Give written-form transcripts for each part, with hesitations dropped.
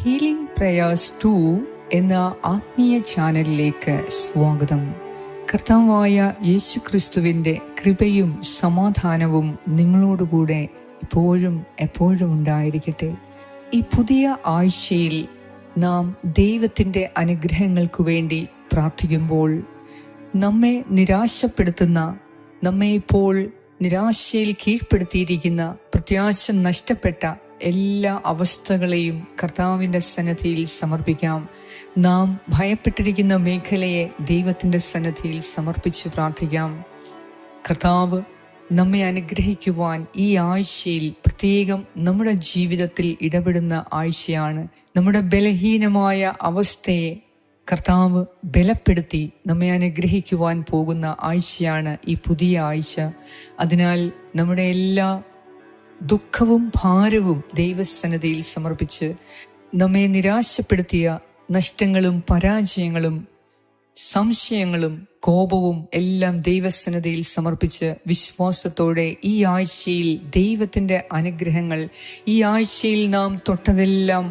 Healing prayers 2 എന്ന ആത്മീയ ചാനലിലേക്ക് സ്വാഗതം. കർത്താവായ യേശുക്രിസ്തുവിൻ്റെ കൃപയും സമാധാനവും നിങ്ങളോടുകൂടെ ഇപ്പോഴും എപ്പോഴും ഉണ്ടായിരിക്കട്ടെ. ഈ പുതിയ ആഴ്ചയിൽ നാം ദൈവത്തിൻ്റെ അനുഗ്രഹങ്ങൾക്ക് വേണ്ടി പ്രാർത്ഥിക്കുമ്പോൾ നമ്മെ നിരാശപ്പെടുത്തുന്ന, നമ്മെ ഇപ്പോൾ നിരാശയിൽ കീഴ്പ്പെടുത്തിയിരിക്കുന്ന, പ്രത്യാശ നഷ്ടപ്പെട്ട എല്ലാ അവസ്ഥകളെയും കർത്താവിൻ്റെ സന്നിധിയിൽ സമർപ്പിക്കാം. നാം ഭയപ്പെട്ടിരിക്കുന്ന മേഖലയെ ദൈവത്തിൻ്റെ സന്നിധിയിൽ സമർപ്പിച്ച് പ്രാർത്ഥിക്കാം. കർത്താവ് നമ്മെ അനുഗ്രഹിക്കുവാൻ ഈ ആഴ്ചയിൽ പ്രത്യേകം നമ്മുടെ ജീവിതത്തിൽ ഇടപെടുന്ന ആഴ്ചയാണ്. നമ്മുടെ ബലഹീനമായ അവസ്ഥയെ കർത്താവ് ബലപ്പെടുത്തി നമ്മെ അനുഗ്രഹിക്കുവാൻ പോകുന്ന ആഴ്ചയാണ് ഈ പുതിയ ആഴ്ച. അതിനാൽ നമ്മുടെ എല്ലാ ദുഃഖവും ഭാരവും ദൈവസന്നിധിയിൽ സമർപ്പിച്ച് നമ്മെ നിരാശപ്പെടുത്തിയ നഷ്ടങ്ങളും പരാജയങ്ങളും സംശയങ്ങളും കോപവും എല്ലാം ദൈവസന്നിധിയിൽ സമർപ്പിച്ച് വിശ്വാസത്തോടെ ഈ ആഴ്ചയിൽ ദൈവത്തിൻ്റെ അനുഗ്രഹങ്ങൾ, ഈ ആഴ്ചയിൽ നാം തൊട്ടതെല്ലാം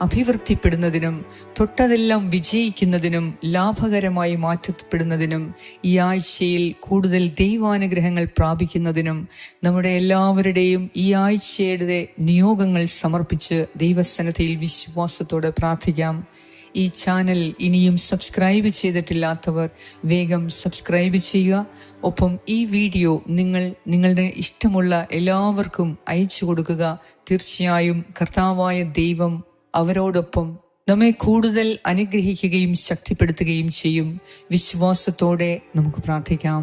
അഭിവൃദ്ധിപ്പെടുന്നതിനും തൊട്ടതെല്ലാം വിജയിക്കുന്നതിനും ലാഭകരമായി മാറ്റപ്പെടുന്നതിനും ഈ ആഴ്ചയിൽ കൂടുതൽ ദൈവാനുഗ്രഹങ്ങൾ പ്രാപിക്കുന്നതിനും നമ്മുടെ എല്ലാവരുടെയും ഈ ആഴ്ചയുടെ നിയോഗങ്ങൾ സമർപ്പിച്ച് ദൈവസന്നിധിയിൽ വിശ്വാസത്തോടെ പ്രാർത്ഥിക്കാം. ഈ ചാനൽ ഇനിയും സബ്സ്ക്രൈബ് ചെയ്തിട്ടില്ലാത്തവർ വേഗം സബ്സ്ക്രൈബ് ചെയ്യുക. ഒപ്പം ഈ വീഡിയോ നിങ്ങളുടെ ഇഷ്ടമുള്ള എല്ലാവർക്കും അയച്ചു കൊടുക്കുക. തീർച്ചയായും കർത്താവായ ദൈവം അവരോടൊപ്പം നമ്മെ കൂടുതൽ അനുഗ്രഹിക്കുകയും ശക്തിപ്പെടുത്തുകയും ചെയ്യും. വിശ്വാസത്തോടെ നമുക്ക് പ്രാർത്ഥിക്കാം.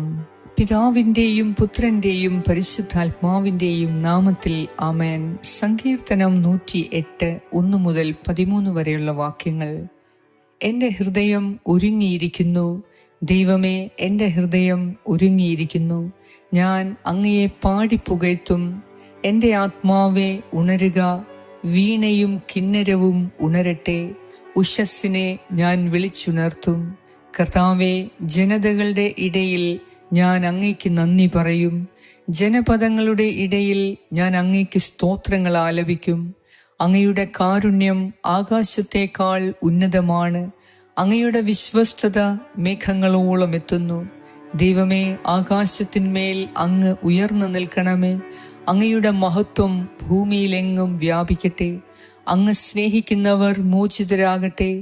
പിതാവിൻ്റെയും പുത്രൻ്റെയും പരിശുദ്ധാത്മാവിൻ്റെയും നാമത്തിൽ ആമേൻ. സങ്കീർത്തനം 108 1 മുതൽ 13 വരെയുള്ള വാക്യങ്ങൾ. എൻ്റെ ഹൃദയം ഒരുങ്ങിയിരിക്കുന്നു, ദൈവമേ, എൻ്റെ ഹൃദയം ഒരുങ്ങിയിരിക്കുന്നു. ഞാൻ അങ്ങയെ പാടിപ്പുകഴ്ത്തും. എൻ്റെ ആത്മാവേ ഉണരുക, വീണയും കിന്നരവും ഉണരട്ടെ. ഉഷസ്സിനെ ഞാൻ വിളിച്ചുണർത്തും. കർത്താവേ, ജനതകളുടെ ഇടയിൽ ഞാൻ അങ്ങയ്ക്ക് നന്ദി പറയും. ജനപദങ്ങളുടെ ഇടയിൽ ഞാൻ അങ്ങയ്ക്ക് സ്തോത്രങ്ങൾ ആലപിക്കും. അങ്ങയുടെ കാരുണ്യം ആകാശത്തേക്കാൾ ഉന്നതമാണ്. അങ്ങയുടെ വിശ്വസ്തത മേഘങ്ങളോളം എത്തുന്നു. ദൈവമേ, ആകാശത്തിന്മേൽ അങ്ങ് ഉയർന്നു നിൽക്കണമേ. അങ്ങയുടെ മഹത്വം ഭൂമിയിലെങ്ങും വ്യാപിക്കട്ടെ. അങ്ങ് സ്നേഹിക്കുന്നവർ മോചിതരാകട്ടെ.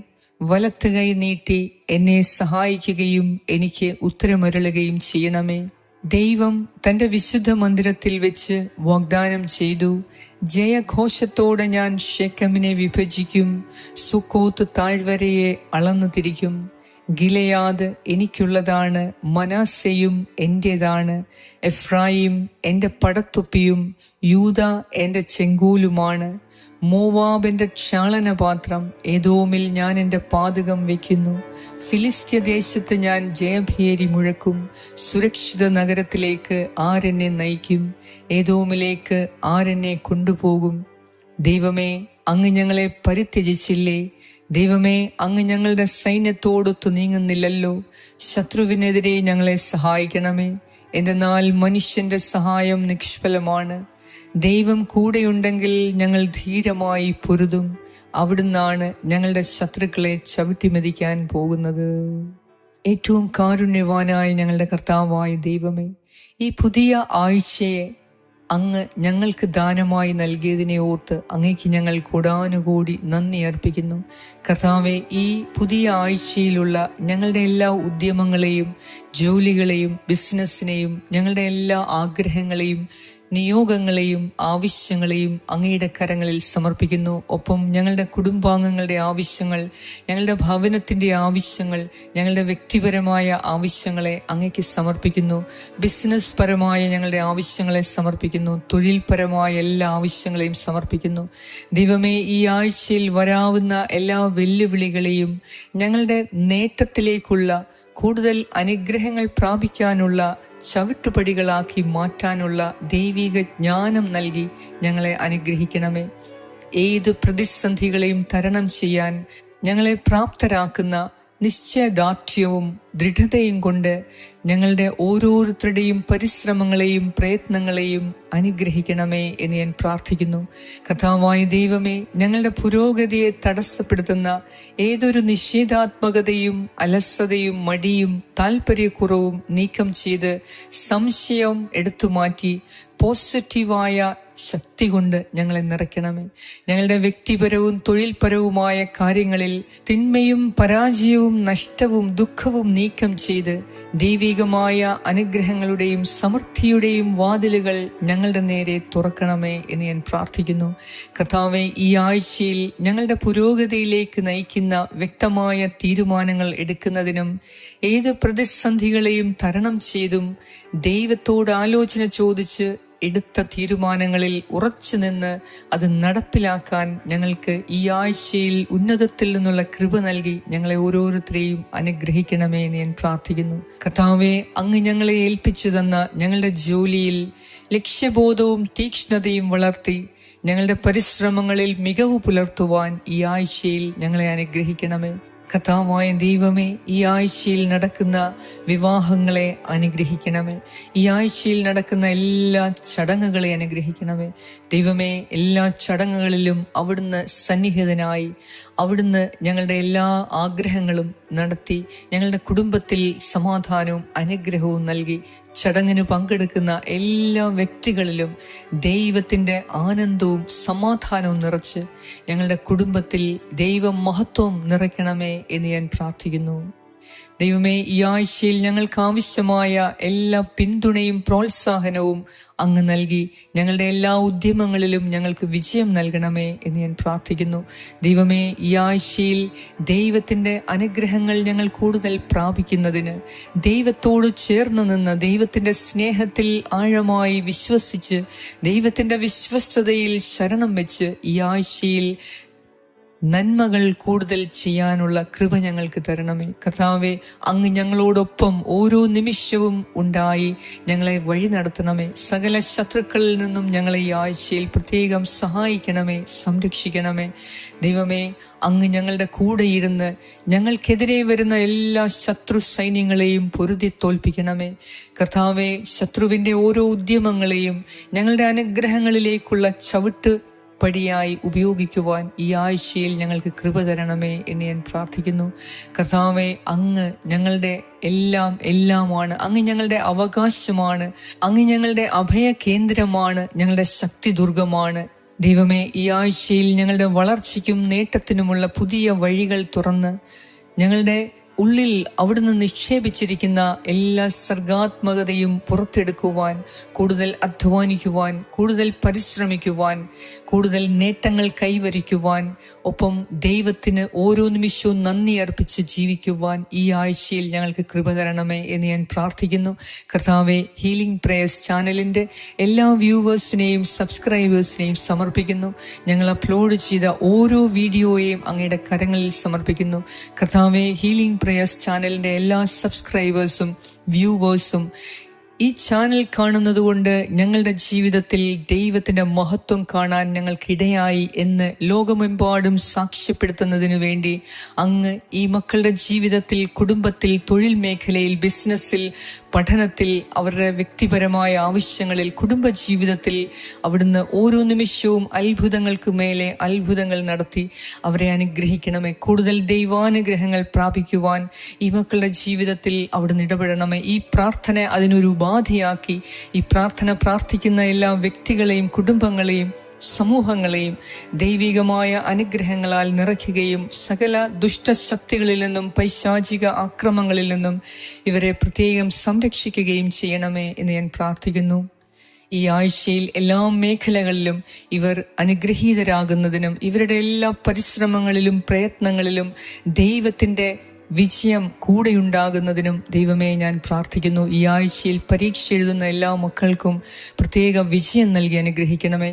വലത്ത് കൈ നീട്ടി എന്നെ സഹായിക്കുകയും എനിക്ക് ഉത്തരമരുളുകയും ചെയ്യണമേ. ദൈവം തൻ്റെ വിശുദ്ധ മന്ദിരത്തിൽ വെച്ച് വാഗ്ദാനം ചെയ്തു, ജയഘോഷത്തോടെ ഞാൻ ശെഖമിനെ വിഭജിക്കും, സുക്കോത്ത് താഴ്വരയെ അളന്നു തിരിക്കും. ഗിലെയാദ് എനിക്കുള്ളതാണ്, മനസ്സെയും എൻ്റേതാണ്. എഫ്രായിം എൻ്റെ പടത്തൊപ്പിയും യൂദ എൻ്റെ ചെങ്കോലുമാണ്. മോവാബ് എൻ്റെ ക്ഷാളനപാത്രം, ഏദോമിൽ ഞാൻ എൻ്റെ പാതകം വയ്ക്കുന്നു. ഫിലിസ്ത്യ ദേശത്ത് ഞാൻ ജയഭേരി മുഴക്കും. സുരക്ഷിത നഗരത്തിലേക്ക് ആരെന്നെ നയിക്കും? ഏദോമിലേക്ക് ആരെന്നെ കൊണ്ടുപോകും? ദൈവമേ, അങ്ങ് ഞങ്ങളെ പരിത്യജിച്ചില്ലേ? ദൈവമേ, അങ്ങ് ഞങ്ങളുടെ സൈന്യത്തോടൊത്തു നീങ്ങുന്നില്ലല്ലോ. ശത്രുവിനെതിരെ ഞങ്ങളെ സഹായിക്കണമേ. എന്തെന്നാൽ മനുഷ്യന്റെ സഹായം നിഷ്ഫലമാണ്. ദൈവം കൂടെയുണ്ടെങ്കിൽ ഞങ്ങൾ ധീരമായി പൊരുതും. അവിടുന്നാണ് ഞങ്ങളുടെ ശത്രുക്കളെ ചവിട്ടിമെതിക്കാൻ പോകുന്നത്. ഏറ്റവും കാരുണ്യവാനായ ഞങ്ങളുടെ കർത്താവായ ദൈവമേ, ഈ പുതിയ ആഴ്ചയെ അങ്ങ് ഞങ്ങൾക്ക് ദാനമായി നൽകിയതിനെ ഓർത്ത് അങ്ങേക്ക് ഞങ്ങൾ കോടാനുകൂടി നന്ദി അർപ്പിക്കുന്നു. കർത്താവെ, ഈ പുതിയ ആഴ്ചയിലുള്ള ഞങ്ങളുടെ എല്ലാ ഉദ്യമങ്ങളെയും ജോലികളെയും ബിസിനസ്സിനെയും ഞങ്ങളുടെ എല്ലാ ആഗ്രഹങ്ങളെയും നിയോഗങ്ങളെയും ആവശ്യങ്ങളെയും അങ്ങയുടെ കരങ്ങളിൽ സമർപ്പിക്കുന്നു. ഒപ്പം ഞങ്ങളുടെ കുടുംബാംഗങ്ങളുടെ ആവശ്യങ്ങൾ, ഞങ്ങളുടെ ഭവനത്തിൻ്റെ ആവശ്യങ്ങൾ, ഞങ്ങളുടെ വ്യക്തിപരമായ ആവശ്യങ്ങളെ അങ്ങയ്ക്ക് സമർപ്പിക്കുന്നു. ബിസിനസ് പരമായ ഞങ്ങളുടെ ആവശ്യങ്ങളെ സമർപ്പിക്കുന്നു. തൊഴിൽപരമായ എല്ലാ ആവശ്യങ്ങളെയും സമർപ്പിക്കുന്നു. ദൈവമേ, ഈ ആഴ്ചയിൽ വരാവുന്ന എല്ലാ വെല്ലുവിളികളെയും ഞങ്ങളുടെ നേട്ടത്തിലേക്കുള്ള കൂടുതൽ അനുഗ്രഹങ്ങൾ പ്രാപിക്കാനുള്ള ചവിട്ടുപടികളാക്കി മാറ്റാനുള്ള ദൈവിക ജ്ഞാനം നൽകി ഞങ്ങളെ അനുഗ്രഹിക്കണമേ. ഏത് പ്രതിസന്ധികളെയും തരണം ചെയ്യാൻ ഞങ്ങളെ പ്രാപ്തരാക്കുന്ന നിശ്ചയദാർഢ്യവും ദൃഢതയും കൊണ്ട് ഞങ്ങളുടെ ഓരോരുത്തരുടെയും പരിശ്രമങ്ങളെയും പ്രയത്നങ്ങളെയും അനുഗ്രഹിക്കണമേ എന്ന് ഞാൻ പ്രാർത്ഥിക്കുന്നു. കർത്താവായ ദൈവമേ, ഞങ്ങളുടെ പുരോഗതിയെ തടസ്സപ്പെടുത്തുന്ന ഏതൊരു നിഷേധാത്മകതയും അലസതയും മടിയും താല്പര്യക്കുറവും നീക്കം ചെയ്ത് സംശയം എടുത്തുമാറ്റി പോസിറ്റീവായ ശക്തി കൊണ്ട് ഞങ്ങളെ നിറയ്ക്കണമേ. ഞങ്ങളുടെ വ്യക്തിപരവും തൊഴിൽപരവുമായ കാര്യങ്ങളിൽ തിന്മയും പരാജയവും നഷ്ടവും ദുഃഖവും നീക്കം ചെയ്ത് ദൈവികമായ അനുഗ്രഹങ്ങളുടെയും സമൃദ്ധിയുടെയും വാതിലുകൾ ഞങ്ങളുടെ നേരെ തുറക്കണമേ എന്ന് ഞാൻ പ്രാർത്ഥിക്കുന്നു. കർത്താവേ, ഈ ആഴ്ചയിൽ ഞങ്ങളുടെ പുരോഗതിയിലേക്ക് നയിക്കുന്ന വ്യക്തമായ തീരുമാനങ്ങൾ എടുക്കുന്നതിനും ഏത് പ്രതിസന്ധികളെയും തരണം ചെയ്തും ദൈവത്തോട് ആലോചന ചോദിച്ച് എടുത്ത തീരുമാനങ്ങളിൽ ഉറച്ചു നിന്ന് അത് നടപ്പിലാക്കാൻ ഞങ്ങൾക്ക് ഈ ആഴ്ചയിൽ ഉന്നതത്തിൽ നിന്നുള്ള കൃപ നൽകി ഞങ്ങളെ ഓരോരുത്തരെയും അനുഗ്രഹിക്കണമേ എന്ന് ഞാൻ പ്രാർത്ഥിക്കുന്നു. കർത്താവേ, അങ്ങ് ഞങ്ങളെ ഏൽപ്പിച്ചു തന്ന ഞങ്ങളുടെ ജോലിയിൽ ലക്ഷ്യബോധവും തീക്ഷ്ണതയും വളർത്തി ഞങ്ങളുടെ പരിശ്രമങ്ങളിൽ മികവ് പുലർത്തുവാൻ ഈ ആഴ്ചയിൽ ഞങ്ങളെ അനുഗ്രഹിക്കണമേ. കർത്താവായ ദൈവമേ, ഈ ആഴ്ചയിൽ നടക്കുന്ന വിവാഹങ്ങളെ അനുഗ്രഹിക്കണമേ. ഈ ആഴ്ചയിൽ നടക്കുന്ന എല്ലാ ചടങ്ങുകളെ അനുഗ്രഹിക്കണമേ. ദൈവമേ, എല്ലാ ചടങ്ങുകളിലും അവിടുന്ന് സന്നിഹിതനായി അവിടുന്ന് ഞങ്ങളുടെ എല്ലാ ആഗ്രഹങ്ങളും നടത്തി ഞങ്ങളുടെ കുടുംബത്തിൽ സമാധാനവും അനുഗ്രഹവും നൽകി ചടങ്ങിന് പങ്കെടുക്കുന്ന എല്ലാ വ്യക്തികളിലും ദൈവത്തിൻ്റെ ആനന്ദവും സമാധാനവും നിറച്ച് ഞങ്ങളുടെ കുടുംബത്തിൽ ദൈവ മഹത്വം നിറയ്ക്കണമേ എന്ന് ഞാൻ പ്രാർത്ഥിക്കുന്നു. ദൈവമേ, ഈ ആഴ്ചയിൽ ഞങ്ങൾക്ക് ആവശ്യമായ എല്ലാ പിന്തുണയും പ്രോത്സാഹനവും അങ്ങ് നൽകി ഞങ്ങളുടെ എല്ലാ ഉദ്യമങ്ങളിലും ഞങ്ങൾക്ക് വിജയം നൽകണമേ എന്ന് ഞാൻ പ്രാർത്ഥിക്കുന്നു. ദൈവമേ, ഈ ആഴ്ചയിൽ ദൈവത്തിൻ്റെ അനുഗ്രഹങ്ങൾ ഞങ്ങൾ കൂടുതൽ പ്രാപിക്കുന്നതിന് ദൈവത്തോട് ചേർന്ന് നിന്ന് ദൈവത്തിൻ്റെ സ്നേഹത്തിൽ ആഴമായി വിശ്വസിച്ച് ദൈവത്തിൻ്റെ വിശ്വസ്തതയിൽ ശരണം വെച്ച് ഈ ആഴ്ചയിൽ നന്മകൾ കൂടുതൽ ചെയ്യാനുള്ള കൃപ ഞങ്ങൾക്ക് തരണമേ. കർത്താവേ, അങ്ങ് ഞങ്ങളോടൊപ്പം ഓരോ നിമിഷവും ഉണ്ടായി ഞങ്ങളെ വഴി നടത്തണമേ. സകല ശത്രുക്കളിൽ നിന്നും ഞങ്ങളെ ഈ ആഴ്ചയിൽ പ്രത്യേകം സഹായിക്കണമേ, സംരക്ഷിക്കണമേ. ദൈവമേ, അങ്ങ് ഞങ്ങളുടെ കൂടെ ഇരുന്ന് ഞങ്ങൾക്കെതിരെ വരുന്ന എല്ലാ ശത്രു സൈന്യങ്ങളെയും പൊരുതി തോൽപ്പിക്കണമേ. കർത്താവേ, ശത്രുവിൻ്റെ ഓരോ ഉദ്യമങ്ങളെയും ഞങ്ങളുടെ അനുഗ്രഹങ്ങളിലേക്കുള്ള ചവിട്ട് പടിയായി ഉപയോഗിക്കുവാൻ ഈ ആഴ്ചയിൽ ഞങ്ങൾക്ക് കൃപ തരണമേ എന്ന് ഞാൻ പ്രാർത്ഥിക്കുന്നു. കർത്താവേ, അങ്ങ് ഞങ്ങളുടെ എല്ലാമാണ്. അങ്ങ് ഞങ്ങളുടെ അവകാശമാണ്. അങ്ങ് ഞങ്ങളുടെ അഭയ കേന്ദ്രമാണ്, ഞങ്ങളുടെ ശക്തി ദുർഗമാണ്. ദൈവമേ, ഈ ആഴ്ചയിൽ ഞങ്ങളുടെ വളർച്ചയ്ക്കും നേട്ടത്തിനുമുള്ള പുതിയ വഴികൾ തുറന്ന് ഞങ്ങളുടെ ഉള്ളിൽ അവിടുന്ന് നിക്ഷേപിച്ചിരിക്കുന്ന എല്ലാ സർഗാത്മകതയും പുറത്തെടുക്കുവാൻ, കൂടുതൽ അധ്വാനിക്കുവാൻ, കൂടുതൽ പരിശ്രമിക്കുവാൻ, കൂടുതൽ നേട്ടങ്ങൾ കൈവരിക്കുവാൻ, ഒപ്പം ദൈവത്തിന് ഓരോ നിമിഷവും നന്ദി അർപ്പിച്ച് ജീവിക്കുവാൻ ഈ ആഴ്ചയിൽ ഞങ്ങൾക്ക് കൃപ തരണമേ എന്ന് ഞാൻ പ്രാർത്ഥിക്കുന്നു. കർത്താവെ, ഹീലിംഗ് പ്രേയേഴ്സ് ചാനലിൻ്റെ എല്ലാ വ്യൂവേഴ്സിനെയും സബ്സ്ക്രൈബേഴ്സിനെയും സമർപ്പിക്കുന്നു. ഞങ്ങൾ അപ്ലോഡ് ചെയ്ത ഓരോ വീഡിയോയെയും അങ്ങയുടെ കരങ്ങളിൽ സമർപ്പിക്കുന്നു. കർത്താവെ, ഹീലിംഗ് പ്രേയേഴ്സ് ചാനലിൻ്റെ എല്ലാ സബ്സ്ക്രൈബേഴ്സും വ്യൂവേഴ്സും ഈ ചാനൽ കാണുന്നത് കൊണ്ട് ഞങ്ങളുടെ ജീവിതത്തിൽ ദൈവത്തിൻ്റെ മഹത്വം കാണാൻ ഞങ്ങൾക്കിടയായി എന്ന് ലോകമെമ്പാടും സാക്ഷ്യപ്പെടുത്തുന്നതിനു വേണ്ടി അങ്ങ് ഈ മക്കളുടെ ജീവിതത്തിൽ, കുടുംബത്തിൽ, തൊഴിൽ മേഖലയിൽ, ബിസിനസ്സിൽ, പഠനത്തിൽ, അവരുടെ വ്യക്തിപരമായ ആവശ്യങ്ങളിൽ, കുടുംബജീവിതത്തിൽ അവിടുന്ന് ഓരോ നിമിഷവും അത്ഭുതങ്ങൾക്ക് മേലെ അത്ഭുതങ്ങൾ നടത്തി അവരെ അനുഗ്രഹിക്കണമേ. കൂടുതൽ ദൈവാനുഗ്രഹങ്ങൾ പ്രാപിക്കുവാൻ ഈ മക്കളുടെ ജീവിതത്തിൽ അവിടുന്ന് ഇടപെടണമേ. ഈ പ്രാർത്ഥന അതിനൊരു ഉപാധിയാക്കി ഈ പ്രാർത്ഥന പ്രാർത്ഥിക്കുന്ന എല്ലാ വ്യക്തികളെയും, കുടുംബങ്ങളെയും, സമൂഹങ്ങളെയും ദൈവികമായ അനുഗ്രഹങ്ങളാൽ നിറയ്ക്കുകയും സകല ദുഷ്ടശക്തികളിൽ നിന്നും, പൈശാചിക ആക്രമങ്ങളിൽ നിന്നും ഇവരെ പ്രത്യേകം സംരക്ഷിക്കുകയും ചെയ്യണമേ എന്ന് ഞാൻ പ്രാർത്ഥിക്കുന്നു. ഈ ആഴ്ചയിൽ എല്ലാ മേഖലകളിലും ഇവർ അനുഗ്രഹീതരാകുന്നതിനും ഇവരുടെ എല്ലാ പരിശ്രമങ്ങളിലും പ്രയത്നങ്ങളിലും ദൈവത്തിൻ്റെ വിജയം കൂടെയുണ്ടാകുന്നതിനും ദൈവമേ ഞാൻ പ്രാർത്ഥിക്കുന്നു. ഈ ആഴ്ചയിൽ പരീക്ഷ എഴുതുന്ന എല്ലാ മക്കൾക്കും പ്രത്യേക വിജയം നൽകി അനുഗ്രഹിക്കണമേ.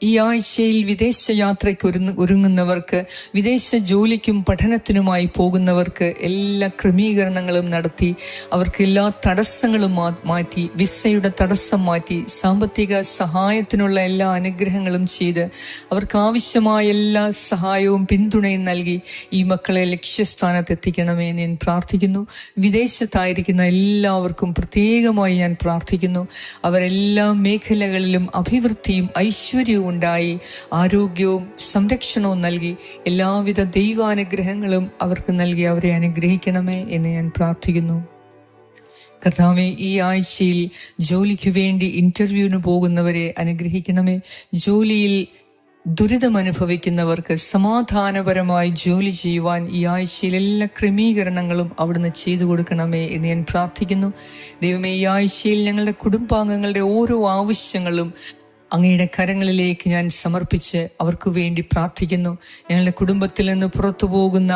ഈ ആഴ്ചയിൽ വിദേശ യാത്രയ്ക്ക് ഒരുങ്ങുന്നവർക്ക്, വിദേശ ജോലിക്കും പഠനത്തിനുമായി പോകുന്നവർക്ക് എല്ലാ ക്രമീകരണങ്ങളും നടത്തി അവർക്ക് എല്ലാ തടസ്സങ്ങളും മാറ്റി, വിസയുടെ തടസ്സം മാറ്റി, സാമ്പത്തിക സഹായത്തിനുള്ള എല്ലാ അനുഗ്രഹങ്ങളും ചെയ്ത് അവർക്ക് ആവശ്യമായ എല്ലാ സഹായവും പിന്തുണയും നൽകി ഈ മക്കളെ ലക്ഷ്യസ്ഥാനത്ത് എത്തിക്കണമേ എന്ന് ഞാൻ പ്രാർത്ഥിക്കുന്നു. വിദേശത്തായിരിക്കുന്ന എല്ലാവർക്കും പ്രത്യേകമായി ഞാൻ പ്രാർത്ഥിക്കുന്നു. അവരെല്ലാ മേഖലകളിലും അഭിവൃദ്ധിയും ഐശ്വര്യവും ഉണ്ടായി ആരോഗ്യവും സംരക്ഷണവും നൽകി എല്ലാവിധ ദൈവാനുഗ്രഹങ്ങളും അവർക്ക് നൽകി അവരെ അനുഗ്രഹിക്കണമേ എന്ന് ഞാൻ പ്രാർത്ഥിക്കുന്നു. കർത്താവേ, ഈ ആഴ്ചയിൽ ജോലിക്ക് വേണ്ടി ഇന്റർവ്യൂവിന് പോകുന്നവരെ അനുഗ്രഹിക്കണമേ. ജോലിയിൽ ദുരിതമനുഭവിക്കുന്നവർക്ക് സമാധാനപരമായി ജോലി ചെയ്യുവാൻ ഈ ആഴ്ചയിൽ എല്ലാ ക്രമീകരണങ്ങളും അവിടുന്ന് ചെയ്തു കൊടുക്കണമേ എന്ന് ഞാൻ പ്രാർത്ഥിക്കുന്നു. ദൈവമേ, ഈ ആഴ്ചയിൽ ഞങ്ങളുടെ കുടുംബാംഗങ്ങളുടെ ഓരോ ആവശ്യങ്ങളും അങ്ങയുടെ കരങ്ങളിലേക്ക് ഞാൻ സമർപ്പിച്ച് അവർക്ക് വേണ്ടി പ്രാർത്ഥിക്കുന്നു. ഞങ്ങളുടെ കുടുംബത്തിൽ നിന്ന് പുറത്തു പോകുന്ന,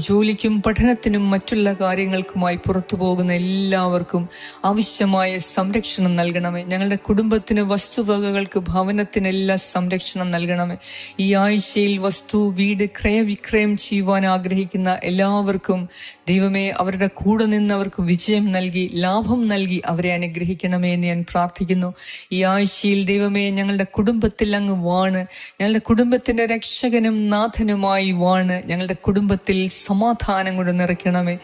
ജോലിക്കും പഠനത്തിനും മറ്റുള്ള കാര്യങ്ങൾക്കുമായി പുറത്തു പോകുന്ന എല്ലാവർക്കും ആവശ്യമായ സംരക്ഷണം നൽകണമേ. ഞങ്ങളുടെ കുടുംബത്തിന്, വസ്തുവകകൾക്ക്, ഭവനത്തിനെല്ലാം സംരക്ഷണം നൽകണമേ. ഈ ആഴ്ചയിൽ വസ്തു, വീട് ക്രയവിക്രയം ചെയ്യുവാൻ ആഗ്രഹിക്കുന്ന എല്ലാവർക്കും ദൈവമേ അവരുടെ കൂടെ നിന്ന് അവർക്ക് വിജയം നൽകി, ലാഭം നൽകി അവരെ അനുഗ്രഹിക്കണമേ എന്ന് ഞാൻ പ്രാർത്ഥിക്കുന്നു. ഈ ആഴ്ചയിൽ ദൈവമേ ഞങ്ങളുടെ കുടുംബത്തിൽ അങ്ങ് വാണ്, ഞങ്ങളുടെ കുടുംബത്തിന്റെ രക്ഷകനും നാഥനുമായി വാണ് ഞങ്ങളുടെ കുടുംബത്തിൽ സമാധാനം കൊണ്ട് നിറയ്ക്കണമേ,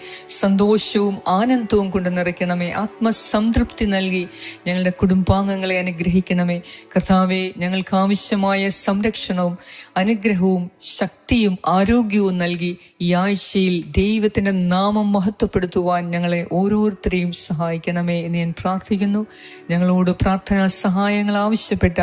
സന്തോഷവും ആനന്ദവും കൊണ്ട് നിറയ്ക്കണമേ, ആത്മസംതൃപ്തി നൽകി ഞങ്ങളുടെ കുടുംബാംഗങ്ങളെ അനുഗ്രഹിക്കണമേ. കർത്താവെ, ഞങ്ങൾക്ക് ആവശ്യമായ സംരക്ഷണവും അനുഗ്രഹവും ശക്തിയും ആരോഗ്യവും നൽകി ഈ ആഴ്ചയിൽ ദൈവത്തിന്റെ നാമം മഹത്വപ്പെടുത്തുവാൻ ഞങ്ങളെ ഓരോരുത്തരെയും സഹായിക്കണമേ എന്ന് ഞാൻ പ്രാർത്ഥിക്കുന്നു. ഞങ്ങളോട് പ്രാർത്ഥനാ സഹായങ്ങൾ ആവശ്യപ്പെട്ട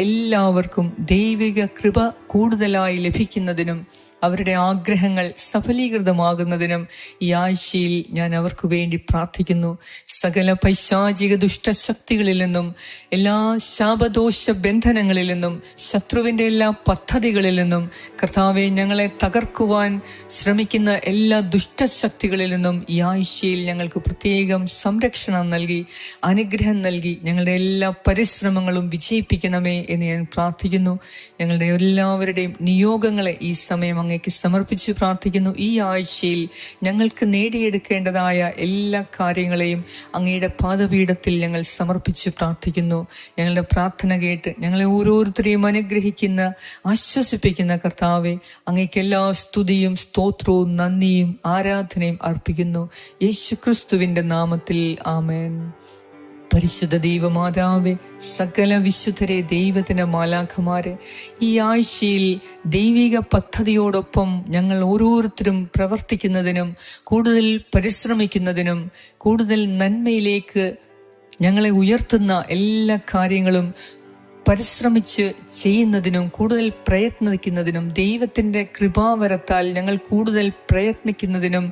എല്ലാവർക്കും ദൈവിക കൃപ കൂടുതലായി ലഭിക്കുന്നതിനും അവരുടെ ആഗ്രഹങ്ങൾ സഫലീകൃതമാകുന്നതിനും ഈ ആഴ്ചയിൽ ഞാൻ അവർക്ക് വേണ്ടി പ്രാർത്ഥിക്കുന്നു. സകല പൈശാചിക ദുഷ്ടശക്തികളിൽ നിന്നും, എല്ലാ ശാപദോഷ ബന്ധനങ്ങളിൽ നിന്നും, ശത്രുവിൻ്റെ എല്ലാ പദ്ധതികളിൽ നിന്നും, കർത്താവെ ഞങ്ങളെ തകർക്കുവാൻ ശ്രമിക്കുന്ന എല്ലാ ദുഷ്ടശക്തികളിൽ നിന്നും ഈ ആഴ്ചയിൽ ഞങ്ങൾക്ക് പ്രത്യേകം സംരക്ഷണം നൽകി, അനുഗ്രഹം നൽകി ഞങ്ങളുടെ എല്ലാ പരിശ്രമങ്ങളും വിജയിപ്പിക്കണമേ എന്ന് ഞാൻ പ്രാർത്ഥിക്കുന്നു. ഞങ്ങളുടെ എല്ലാവരുടെയും നിയോഗങ്ങളെ ഈ സമയം അങ്ങേക്ക് സമർപ്പിച്ച് പ്രാർത്ഥിക്കുന്നു. ഈ ആഴ്ചയിൽ ഞങ്ങൾക്ക് നേടിയെടുക്കേണ്ടതായ എല്ലാ കാര്യങ്ങളെയും അങ്ങയുടെ പാദപീഠത്തിൽ ഞങ്ങൾ സമർപ്പിച്ച് പ്രാർത്ഥിക്കുന്നു. ഞങ്ങളുടെ പ്രാർത്ഥന കേട്ട് ഞങ്ങളെ ഓരോരുത്തരെയും അനുഗ്രഹിക്കുന്ന, ആശ്വസിപ്പിക്കുന്ന കർത്താവെ, അങ്ങേക്ക് എല്ലാ സ്തുതിയും സ്തോത്രവും നന്ദിയും ആരാധനയും അർപ്പിക്കുന്നു. യേശുക്രിസ്തുവിന്റെ നാമത്തിൽ ആമേൻ. പരിശുദ്ധ ദൈവമാതാവേ, സകല വിശുദ്ധരെ, ദൈവത്തിന്റെ മാലാഖമാരെ, ഈ ആഴ്ചയിൽ ദൈവിക പദ്ധതിയോടൊപ്പം ഞങ്ങൾ ഓരോരുത്തരും പ്രവർത്തിക്കുന്നതിനും കൂടുതൽ പരിശ്രമിക്കുന്നതിനും കൂടുതൽ നന്മയിലേക്ക് ഞങ്ങളെ ഉയർത്തുന്ന എല്ലാ കാര്യങ്ങളും പരിശ്രമിച്ച് ചെയ്യുന്നതിനും കൂടുതൽ പ്രയത്നിക്കുന്നതിനും, ദൈവത്തിൻ്റെ കൃപാവരത്താൽ ഞങ്ങൾ കൂടുതൽ പ്രയത്നിക്കുന്നതിനും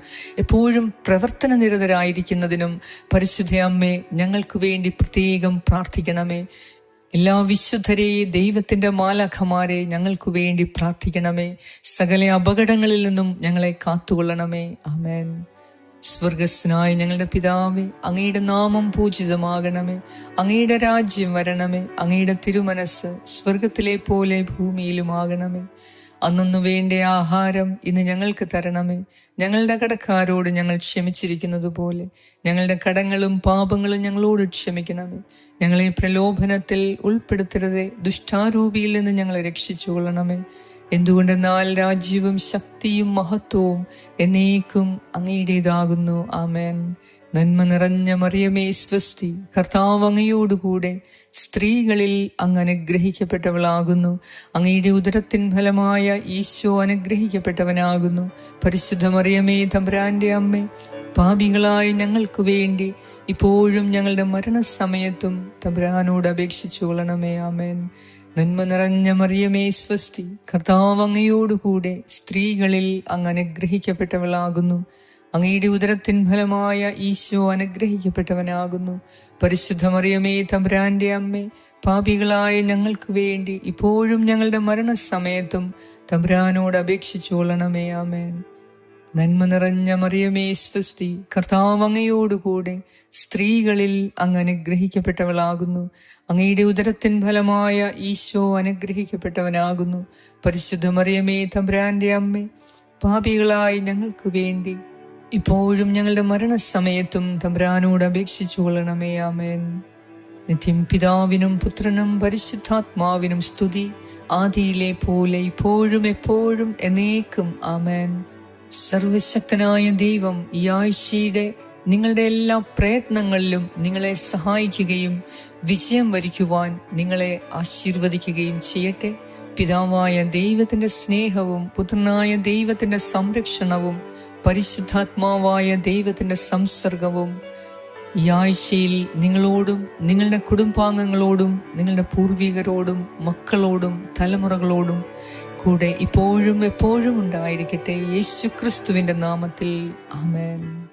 എപ്പോഴും പ്രവർത്തന നിരതരായിരിക്കുന്നതിനും പരിശുദ്ധ അമ്മേ ഞങ്ങൾക്ക് വേണ്ടി പ്രത്യേകം പ്രാർത്ഥിക്കണമേ. എല്ലാ വിശുദ്ധരെയും, ദൈവത്തിൻ്റെ മാലാഖമാരെ ഞങ്ങൾക്ക് വേണ്ടി പ്രാർത്ഥിക്കണമേ. സകല അപകടങ്ങളിൽ നിന്നും ഞങ്ങളെ കാത്തുകൊള്ളണമേ. ആമേൻ. സ്വർഗസ്നായ ഞങ്ങളുടെ പിതാവേ, അങ്ങയുടെ നാമം പൂജിതമാകണമേ, അങ്ങയുടെ രാജ്യം വരണമേ, അങ്ങയുടെ തിരുമനസ് സ്വർഗത്തിലെ പോലെ ഭൂമിയിലുമാകണമേ. അന്നു വേണ്ട ആഹാരം ഇന്ന് ഞങ്ങൾക്ക് തരണമേ. ഞങ്ങളുടെ കടക്കാരോട് ഞങ്ങൾ ക്ഷമിച്ചിരിക്കുന്നത് പോലെ ഞങ്ങളുടെ കടങ്ങളും പാപങ്ങളും ഞങ്ങളോട് ക്ഷമിക്കണമേ. ഞങ്ങളെ പ്രലോഭനത്തിൽ ഉൾപ്പെടുത്തരുതേ, ദുഷ്ടാരൂപിയിൽ നിന്ന് ഞങ്ങളെ രക്ഷിച്ചുകൊള്ളണമേ. എന്തുകൊണ്ടെന്നാൽ രാജ്യവും ശക്തിയും മഹത്വവും എന്നേക്കും അങ്ങയുടേതാകുന്നു. ആമേൻ. നന്മ നിറഞ്ഞ മറിയമേ സ്വസ്തി, കർത്താവ് അങ്ങയോടുകൂടെ സ്ത്രീകളിൽ അങ്ങ് അനുഗ്രഹിക്കപ്പെട്ടവളാകുന്നു. അങ്ങയുടെ ഉദരത്തിൻ ഫലമായ ഈശോ അനുഗ്രഹിക്കപ്പെട്ടവനാകുന്നു. പരിശുദ്ധ മറിയമേ തമ്പുരാന്റെ അമ്മേ, പാപികളായ ഞങ്ങൾക്ക് വേണ്ടി ഇപ്പോഴും ഞങ്ങളുടെ മരണസമയത്തും തമ്പുരാനോട് അപേക്ഷിച്ചു കൊള്ളണമേ. ആമേൻ. നന്മ നിറഞ്ഞ മറിയമേ സ്വസ്തി, കർത്താവ് അങ്ങയോടുകൂടെ സ്ത്രീകളിൽ അങ്ങ് അനുഗ്രഹിക്കപ്പെട്ടവളാകുന്നു. അങ്ങയുടെ ഉദരത്തിൻ ഫലമായ ഈശോ അനുഗ്രഹിക്കപ്പെട്ടവനാകുന്നു. പരിശുദ്ധ മറിയമേ തമ്പുരാന്റെ അമ്മേ, പാപികളായ ഞങ്ങൾക്ക് വേണ്ടി ഇപ്പോഴും ഞങ്ങളുടെ മരണസമയത്തും തമ്പുരാനോട് അപേക്ഷിച്ചു കൊള്ളണമേ. ആമേൻ. നന്മ നിറഞ്ഞ മറിയമേ സ്വസ്തി, കർത്താവ് അങ്ങയോടുകൂടെ സ്ത്രീകളിൽ അങ്ങ് അനുഗ്രഹിക്കപ്പെട്ടവളാകുന്നു. അങ്ങയുടെ ഉദരത്തിൻ ഫലമായ ഈശോ അനുഗ്രഹിക്കപ്പെട്ടവനാകുന്നു. പരിശുദ്ധ മറിയമേ തമ്പുരാന്റെ അമ്മേ, പാപികളായി ഞങ്ങൾക്ക് വേണ്ടി ഇപ്പോഴും ഞങ്ങളുടെ മരണസമയത്തും തമ്പുരാനോട് അപേക്ഷിച്ചു കൊള്ളണമേ. ആമേൻ. നിത്യം പിതാവിനും പുത്രനും പരിശുദ്ധാത്മാവിനും സ്തുതി, ആദിയിലെ പോലെ ഇപ്പോഴും എപ്പോഴും എന്നേക്കും. ആമേൻ. സർവശക്തനായ ദൈവം ഈ ആഴ്ചയുടെ നിങ്ങളുടെ എല്ലാ പ്രയത്നങ്ങളിലും നിങ്ങളെ സഹായിക്കുകയും വിജയം വരിക്കുവാൻ നിങ്ങളെ ആശീർവദിക്കുകയും ചെയ്യട്ടെ. പിതാവായ ദൈവത്തിന്റെ സ്നേഹവും പുത്രനായ ദൈവത്തിന്റെ സംരക്ഷണവും പരിശുദ്ധാത്മാവായ ദൈവത്തിന്റെ സംസർഗവും ഈ ആഴ്ചയിൽ നിങ്ങളോടും നിങ്ങളുടെ കുടുംബാംഗങ്ങളോടും നിങ്ങളുടെ പൂർവികരോടും മക്കളോടും തലമുറകളോടും കൂടെ ഇപ്പോഴും എപ്പോഴും ഉണ്ടായിരിക്കട്ടെ. യേശു ക്രിസ്തുവിന്റെ നാമത്തിൽ ആമേൻ.